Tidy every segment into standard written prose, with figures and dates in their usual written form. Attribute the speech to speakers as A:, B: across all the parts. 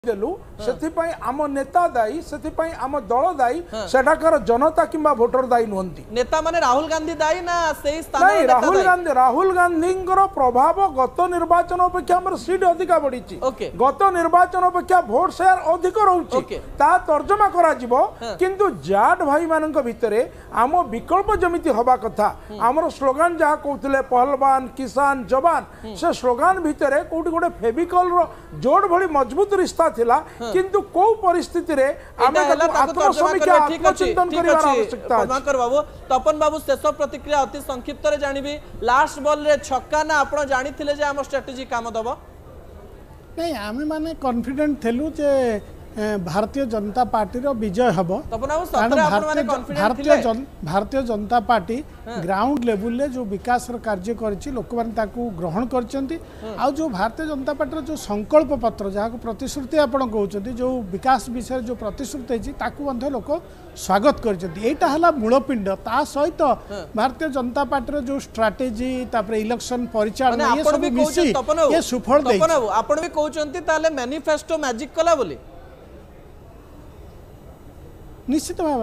A: देलु सेथिपाई आम नेता दायी सेथिपाई आम दल दायी सेठाकार जनता किंबा भोटर दायी नुहंती
B: नेता माने राहुल गांधी दायी ना सेही स्थान
A: नहीं राहुल गांधी प्रभाव गत निर्वाचन अपेक्षा हमर सीट अधिका बढ़ी गत निर्वाचन अपेक्षा भोट शेयर अधिक रहउची ता तर्जमा करा जिवो किंतु जाट भाई मानक भितरे आम विकल्प जमिति हवा कथा हमर स्लोगान जहा कहउतले पहलवान किसान जवान से स्लोगान भितरे कोठी गोटे फेविकॉल रो जोड़ भली मजबूत रिश्ता थिला किंतु को परिस्थिति रे आमे आत्मसमीक्षा आत्मचिंतन करिवार आवश्यकता अछि।
B: पद्माकर बाबू तपन बाबू शेष प्रतिक्रिया अति संक्षिप्त रे जानिबी लास्ट बॉल रे छक्का ना आपण जानिथिले जे हम स्ट्रेटजी काम दबो
C: नहीं आमे माने कॉन्फिडेंट थेलु जे भारतीय जनता पार्टी रो विजय हबो Bharatiya Janata party ground level ले जो विकास रो कार्य करछि लोक माने ताकू ग्रहण करछंती आ जो भारतीय जनता पार्टी रो जो संकल्प पत्र जहा को प्रतिश्रुति आपण कहउछंती जो विकास विषय जो प्रतिश्रुति अछि ताकू बंध लोक स्वागत करछंती एटा हला मूलपिंड ता सहित भारतीय जनता पार्टी रो जो स्ट्रेटजी तापर इलेक्शन परिचालन ये सब मिसी ये सुफल दै
B: आपण भी कहउछंती ताले मैनिफेस्टो मैजिक कला बोली
C: निश्चित भाव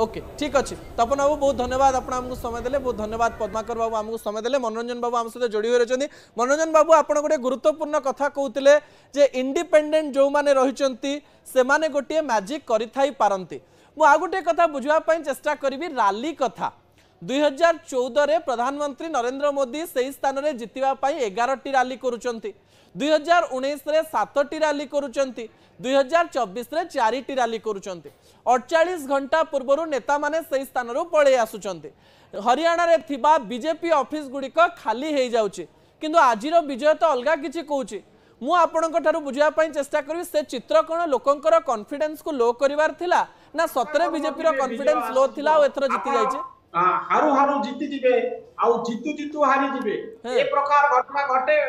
B: ओके ठीक अच्छे तपन बाबू बहुत धन्यवाद आप समय देले बहुत धन्यवाद पद्माकर बाबू आमको समय देले मनोरंजन बाबू आम सहित जोड़ी रही मनोरंजन बाबू आप गोटे गुरुत्वपूर्ण कथा कहते जे इंडिपेंडेंट जो मैंने रही से माने गोटे मैजिक करि पारंती मु आ गोटे कथा बुझापी चेष्टा करी राली कथा 2014 रे प्रधानमंत्री नरेंद्र मोदी से स्थान में जितवा 11टी राली करुचंती 2019 रे 7टी राली करुचंती 2024 रे 4टी राली करुचंती 48 घंटा पूर्व नेता माने से स्थान पलि आसुचंती हरियाणा रे थिबा बीजेपी ऑफिस गुड़िक खाली हो जाउची किंतु आजिर विजय तो अलग किछि कहूची मु आपनक ठारू बुझिया पई चेष्टा करी से चित्र कोन लोकंकर कॉन्फिडेंस को लो करिवार थिला ना सतरे बीजेपी रो कॉन्फिडेंस लो थिला आ एथरो जीति जाइछे
D: हारू हारू जीति जिवे आ जीतु जीतु हारी जिवे ए प्रकार घटना घटे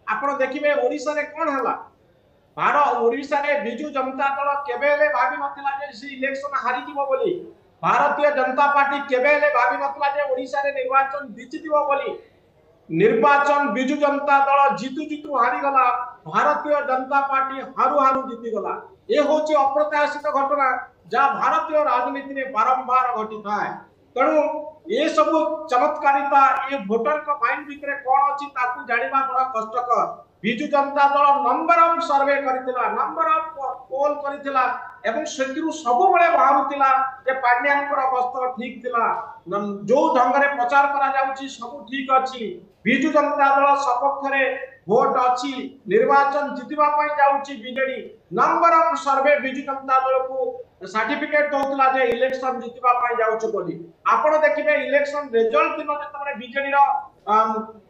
D: आपण देखिबे ओडिसा रे कोन हला भारत ओडिसा रे बिजू जनता दल केबेले भाबी नथिला जे सी इलेक्शन हारी जिवो बोली भारतीय जनता पार्टी केबेले भाबी नथिला जे ओडिसा रे निर्वाचन जीति दिवो बोली निर्वाचन बिजू जनता दल जीतु जीतु हारी गला भारतीय जनता पार्टी हारू हारू जीति गला ए होची अप्रत्याशित घटना जा भारतीय राजनीति रे बारंबार घटी थाए तेणु ये सब चमत्कारिता ये भोटर का माइंड भितर कौन अच्छी ताकू जानिबा बड़ा कष्टकर Biju Janata Dal number of survey करितिला नंबर ऑफ पोल करितिला एवं सेतिरु सब बळे बाहरुतिला जे पांड्यान पर अवस्था ठीक थिला जो ढंग रे प्रचार करा जाउची सब ठीक अछि बिजू जनता दल सपक्ष रे वोट अछि निर्वाचन जितबा पई जाउची BJD number of survey Biju Janata Dal को सर्टिफिकेट दोतला जे इलेक्शन जितबा पई जाउची बोली आपण देखिबे इलेक्शन रिजल्ट दिन जतबे बीजेडी रो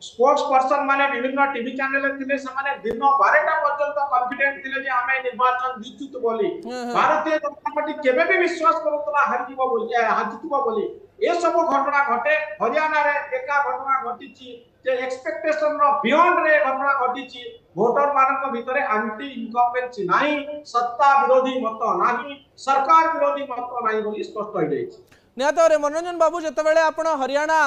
D: स्पोर्ट्स पर्सन माने विभिन्न टीवी चैनल थिले से माने दिन 12टा पर्यंत कॉन्फिडेंट थिले जे हमें निर्वाचन जीतुत बोली भारतीय जनता पार्टी केबे भी विश्वास करतला हारिबो बोली हाजितबो बोली ए सब घटना घटे हरियाणा रे एका घटना घटिची जे एक्सपेक्टेशन रो बियॉन्ड रे घटना घटिची वोटर मानक भितरे एंटी इनकम्बेंसी नाही सत्ता विरोधी मत नाही सरकार विरोधी मत नाही बोली स्पष्ट हो जाईची
B: निहत रे मनोरंजन बाबू जतबेले आपण हरियाणा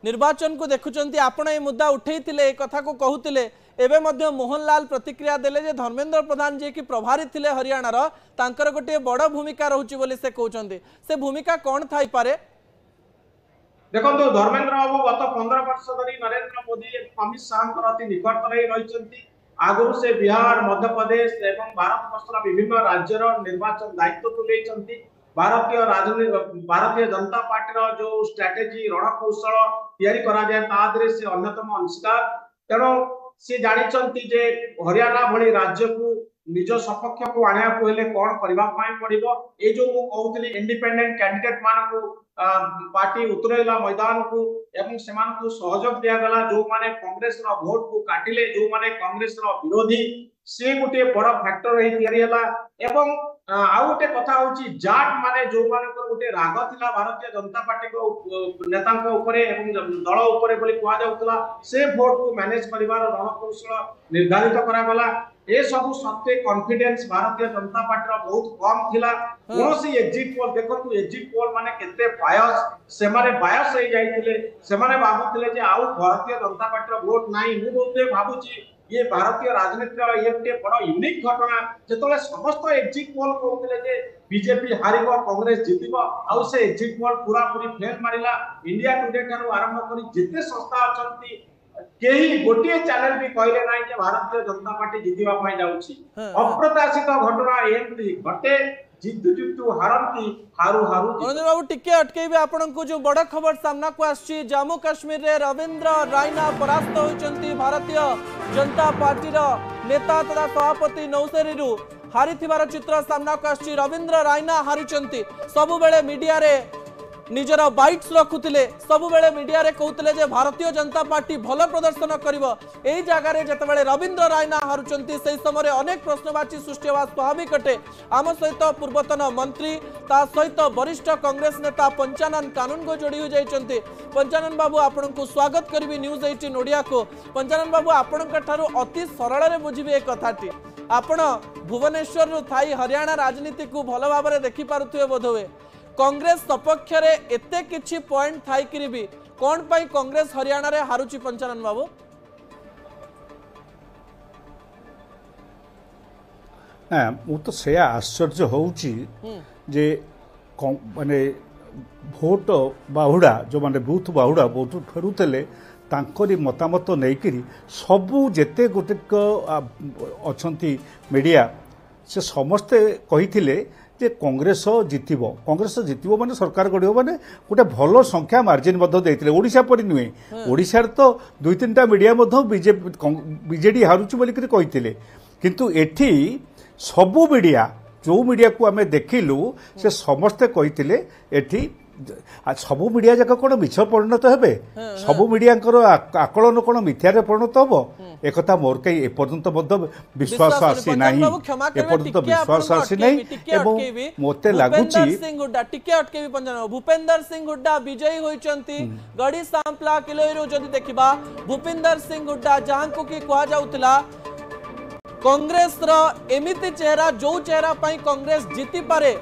B: निर्वाचन को देखुचंती आपण ए मुद्दा उठैतिले ए कथा को कहूतिले एबे मध्य मोहनलाल प्रतिक्रिया देले जे धर्मेंद्र प्रधान जे कि प्रभारी थिले हरियाणा रो तांकर गोटे बड़ भूमिका रहउची बोली से कहउचंती से भूमिका कोन थाई पारे
D: देखो धर्मेंद्र बाबू गत 15 वर्ष धरी नरेंद्र मोदी अमित शाह अति निकट रही आगुरु से बिहार मध्य प्रदेश एवं भारत वर्षर विभिन्न राज्यर निर्वाचन दायित्व तुले भारतीय राजनीति भारतीय जनता पार्टी जो स्ट्रेटेजी रणकौशल तैयारी करा जाए तादरे से अन्यतम अंशदार तेणु सी जानी जे हरियाणा भली राज्य को निज सपक्ष को आने को हेले कोन करबा पाई पड़िबो ए जो मु कहउतली इंडिपेंडेंट कैंडिडेट मान को पार्टी उतरेला मैदान को एवं सेमान को सहयोग दिया गला जो माने कांग्रेस रो वोट को काटिले जो माने कांग्रेस रो विरोधी से गोटे बड़ फैक्टर रही तयारी हला एवं आउ गोटे कथा होची जाट माने जो मानकर गोटे राग थिला भारतीय जनता पार्टी को नेता को ऊपर एवं दल ऊपर बोली कुआ जाउतला से वोट को मैनेज करिवार रणकौशल निर्धारित करा गला ए सब सत्य कॉन्फिडेंस भारतीय जनता पार्टी रो बहुत कम थिला कोनोसी एग्जिट पोल देखो एग्जिट पोल माने केते बायस से माने बायस हो जाइतिले से माने भाबुतिले जे आउ भारतीय जनता पार्टी रो वोट नाही मु बोलते भाबुची ये भारतीय राजनीति ये गोटे बड़ यूनिक घटना जो समस्त एग्जिट पोल कहते जे बीजेपी हारिब कांग्रेस जितिब आउ से एग्जिट पोल पूरा पूरी फेल मारिला इंडिया टुडे ठारू आरंभ करी जिते संस्था अछंती केही गोटे चैनल भी कहले नाही जे भारतीय जनता पार्टी जितिबा पई जाउची अप्रत्याशित घटना एमती घटे जितु जितु हारंती हारू हारू
B: मनोज बाबू टिके अटकेबे आपन को जो बड़ खबर सामना को आछि जम्मू काश्मीर रे रविंद्र रायना परास्त होइचंती भारतीय जनता पार्टी रो नेता तथा सभापति नौसेरी हारिथिबार चित्र सामना को आछि रविंद्र रायना हारिचंती सबु बेले मीडिया रे निजर बाइट्स रखुले सबु बेले मीडिया रे कहउतले जे भारतीय जनता पार्टी भल प्रदर्शन करिवो एई जगह रे जतबेले रविंद्र रायना हारुचंती सेही समय अनेक प्रश्नवाची सृष्टि होवा स्वाभाविक अटे आम सहित पूर्वतन मंत्री ता सहित वरिष्ठ कांग्रेस नेता पंचानन कानून को जोड़ी हो जाइचंती पंचानन बाबू आपन को स्वागत करबी न्यूज 18 ओडिया को पंचानन बाबू आपन ठारू अति सरल रे बुझिबे ए कथाटी आपण भुवनेश्वर रु थाई हरियाणा राजनीति को भल भाव में देखि पारुथिबे बोधवे कांग्रेस सपक्ष रे एते किछि पॉइंट थाई करी भी कोन पई कांग्रेस हरियाणा रे हारुची पंचानन बाबू
E: मु तो से आश्चर्य होउची जे माने भोट बाहुड़ा जो माने बूथ बाहुड़ा बहुत फेरुतले तांकरी मतामत नैकरी सबू जेते गोटे अछंती मीडिया से समस्ते कहिथिले जे कांग्रेस जितिबो माने सरकार गढ़ माने गोटे भल संख्या मार्जिन देते ओडिशा परि नुहे ओडिशार तो दुई तीन टा मीडिया बीजेडी हारुचु बोली कहिथिले किंतु एठी सबु मीडिया जो मीडिया को आमे देखिलु से समस्ते कहिथिले एठी सबु मीडिया जाक कौन मिछ परिणत हेबे सबु मीडिया आकलन कौन मिथ्यारे परिणत हम एक मोर कहीं एपर्यंत विश्वास आसी ना एपर्यंत विश्वास आसी ना मते लागुची
B: भूपेंद्र सिंह हुड्डा विजयी होइचंती गड़ी सांपला किलोईरो जदि देखिबा भूपेंद्र सिंह हुड्डा जहां को कि कहा जाउतला कांग्रेस रो एमिति चेहरा जो चेहरा पई कांग्रेस जीति पारे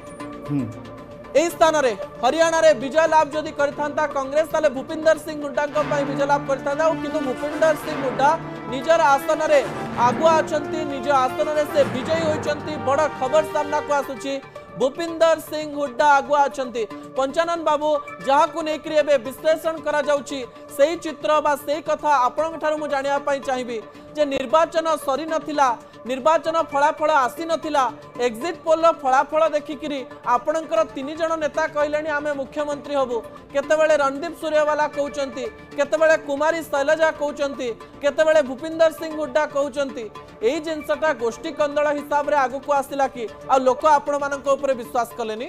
B: एही स्थान रे हरियाणा रे विजय लाभ जदि करथांता कांग्रेस ताले भूपेंद्र सिंह हुड्डा को पई विजय लाभ करथांता किंतु भूपेंद्र सिंह हुड्डा निजर आसन रे आगुआ अछंती निज आसन रे से विजयी होइचंती बड़ खबर सामना को आसुची भूपेंद्र सिंह हुड्डा आगुआ अछंती पंचानन बाबू जहा को नेकरी एबे विश्लेषण करा जाउची सेही चित्र बा सेही कथा आपन ठारू मु जानिया पई चाहिबी जे निर्वाचन सरी नथिला निर्वाचन फलाफल आसी नथिला एग्जिट पोल फलाफल देखिकिरी आपणकर 3 जण नेता कहलेनी आमे मुख्यमंत्री हबु केतेबेले रणदीप सूर्यवाला कहउचंती केतेबेले कुमारी शैलजा कहउचंती केतेबेले भूपेंद्र सिंह हुड्डा कहउचंती एही जिंसटा गोष्ठी कंदळ हिसाब रे आगु को आसिला कि आ लोक आपण मानक ऊपर विश्वास कलेनी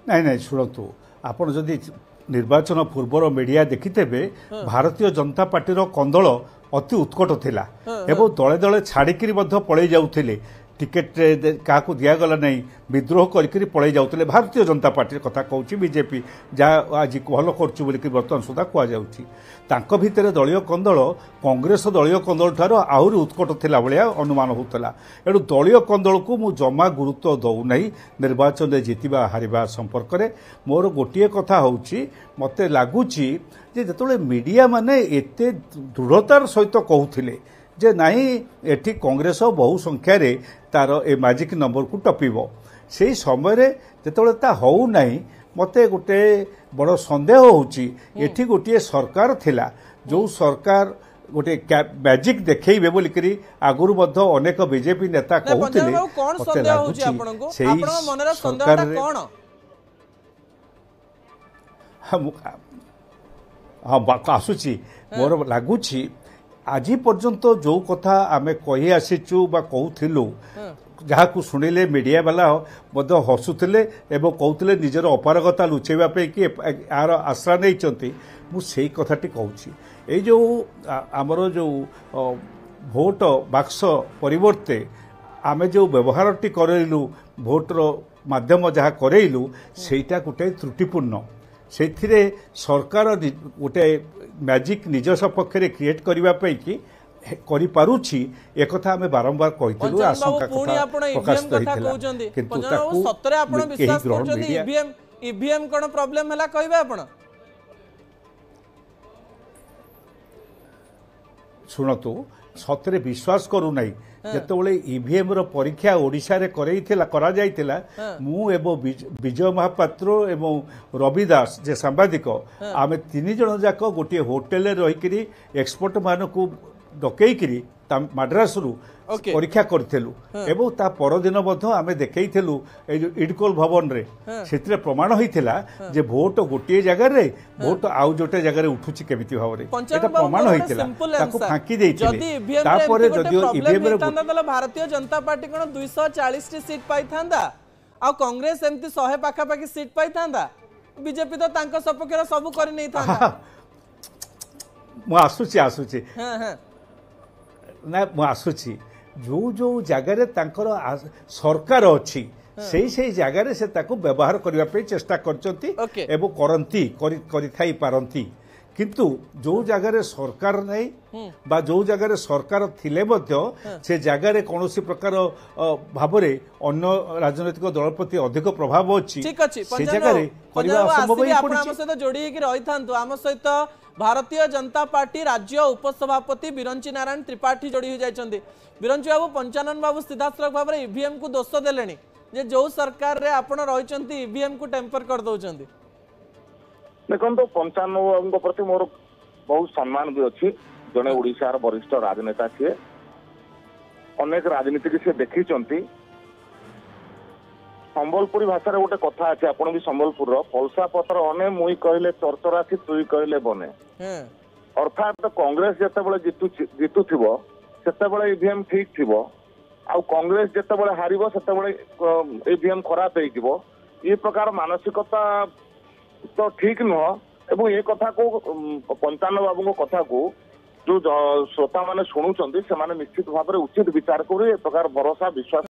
E: नहीं शुणु आपण जदि निर्वाचन पूर्वर मीडिया देखिथे भारतीय जनता पार्टी कंदल अति उत्कट थिला एवं दले दले छाड़िकी पलि जाऊे टिकेट क्या दिगला नहीं विद्रोह करके पलि जाते भारतीय जनता पार्टी कथा कहूँ बीजेपी जहाँ आज भल कर बर्तमान सुधा कहुच्छी भितर दलीय कंदल कांग्रेस दलीय कंदल ठार आहरी उत्कट थिला भाया अनुमान होता एणु दलीय कंदल को मु जमा गुरुत्व दौना निर्वाचन में जितवा हारिबा संपर्क में मोर गोटे कथा होची मते लगुच जो मीडिया माने एते दृढ़तार सहित कहूथिले जे नहीं एठी कांग्रेस बहु संख्या रे तार ए मैजिक नंबर को टपिबो से समय जो ता हो नहीं मते गोटे बड़ संदेह होची एठी गोटे सरकार थिला जो सरकार गोटे मैजिक देखैबे बोली करी आगुरु मध्य अनेक बीजेपी नेता कहउतिले मते लागुची सेही सरकार रे हाँ आसुची मोर लागुची आज पर्यंत जो कथा आमे कही आसीचु बा कहूथिलु जहाँ को शुणिले मीडिया वाला हसुले एवं कहते निजर अपारगता लुचेवा कि यार आश्रा नहीं मुझे कथाटी कहूँ जो आमर जो भोट बाक्स परिवर्ते आमे जो व्यवहारटी करैलु भोटर माध्यम जहाँ करैलु सेटा गोटे त्रुटिपूर्ण से सरकार गोटे मैजिक निज सपक्ष क्रिएट करने की करि पारुछि एकथा हमें बारंबार कहितलु आशंका कथा प्रकाशित होइतला किंतु ताकू
B: सतरे आपण विश्वास करछथि ईवीएम कोन प्रॉब्लम हला कहबे आपण
E: ଶୁଣନ୍ତୁ ସତରେ ବିଶ୍ୱାସ କରୁନାହିଁ ଯେତେବେଳେ ଇଭିଏମ ର ପରୀକ୍ଷା ଓଡ଼ିଶାରେ କରାଯାଇଥିଲା ମୁଁ ଏବଂ ବିଜୟ ମହାପାତ୍ର ଏବଂ ରବି ଦାସ ଯେ ସାମ୍ବାଦିକ ଆମେ 3 ଜଣ ଯାକ ଗୋଟିଏ ହୋଟେଲରେ ରହିକିରି ଏକ୍ସପର୍ଟ ମାନଙ୍କୁ ଡକେଇକିରି ମାଡ୍ରାସରୁ ପରୀକ୍ଷା କରିଥିଲୁ ଏବଂ ତା ପରଦିନ ମଧ୍ୟ ଆମେ ଦେଖେଇଥିଲୁ ଏଇ ଯୋଉ ଇଡକୋଲ ଭବନରେ ସେଥିରେ ପ୍ରମାଣ ହୋଇଥିଲା ଯେ ଭୋଟ ଗୋଟିଏ ଜାଗାରେ ଭୋଟ ଆଉ ଗୋଟେ ଜାଗାରେ ଉଠୁଛି କେମିତି ଭାବରେ এটা ପ୍ରମାଣ ହୋଇଥିଲା ତାକୁ ଫାଙ୍କି ଦେଇଥିଲେ ତାପରେ ଯଦି ଇଭିଏମ ରେ
B: ଭାରତୀୟ ଜନତା ପାର୍ଟି কোন 240 ଟି সিট পাইথান্দা ଆଉ କଂଗ୍ରେସ ଏମିତି 100 ପାଖାପାଖି ସିଟ୍ ପାଇଥାନ୍ତା ବିଜେପି ତ ତାଙ୍କ ସପକ୍ଷରେ ସବୁ କରି ନେଇଥାନ୍ତା
E: ମୁଁ ଆସୁଛି ନା ମୁଁ ଆସୁଛି ଯୋଉ ଜାଗାରେ ତାଙ୍କର ସରକାର ଅଛି ସେଇ ଜାଗାରେ ସେ ତାକୁ ବ୍ୟବହାର କରିବା ପାଇଁ ଚେଷ୍ଟା କରିଛନ୍ତି ଏବଂ କରିଥାଇ ପାରନ୍ତି କିନ୍ତୁ ଯୋଉ ଜାଗାରେ ସରକାର ନାହିଁ ବା ଯୋଉ ଜାଗାରେ ସରକାର ଥିଲେ ମଧ୍ୟ ସେ ଜାଗାରେ କୌଣସି ପ୍ରକାର ଭାବରେ ଅନ୍ୟ ରାଜନୈତିକ ଦଳ ପ୍ରତି ଅଧିକ ପ୍ରଭାବ ଅଛି ସେ ଜାଗାରେ କରିବା ଅସମ୍ଭବ ହୋଇପଡ଼ିଛି।
B: ଆମ ସହିତ ଯୋଡ଼ି ହେଇକି ରହିଥାନ୍ତୁ ଆମ ସହିତ भारतीय जनता पार्टी राज्य उपसभापति बिरंची नारायण त्रिपाठी जोड़ी हो जाइछन्ती। बिरंची बाबू पंचानन बाबू सीधासलख भाव में ईवीएम को दोष देले जे जो सरकार रे आपण रहिछन्ती ईवीएम को टेम्पर कर दउछन्ती।
F: देखो पंचानन बाबू प्रति मोर बहुत सम्मान भी अच्छी जड़े ओडिशार वरिष्ठ राजनेता सी अनेक राजनीति से देखी संबलपुरी भाषा गोटे कथा अच्छे आपण भी संबलपुर पलसा पत्र अने मुई कहले चरचरासी तुई कहले बने अर्थात कांग्रेस जितेबाला जितु से ईवीएम ठीक थी आउ कांग्रेस जितेबाला हार से ईवीएम खराब हो ये प्रकार मानसिकता तो ठीक नुह एवं ये कथा को पंचानन बाबू कथा को जो श्रोता माने शुणुचंती से निश्चित भाव में उचित विचार कर प्रकार भरोसा विश्वास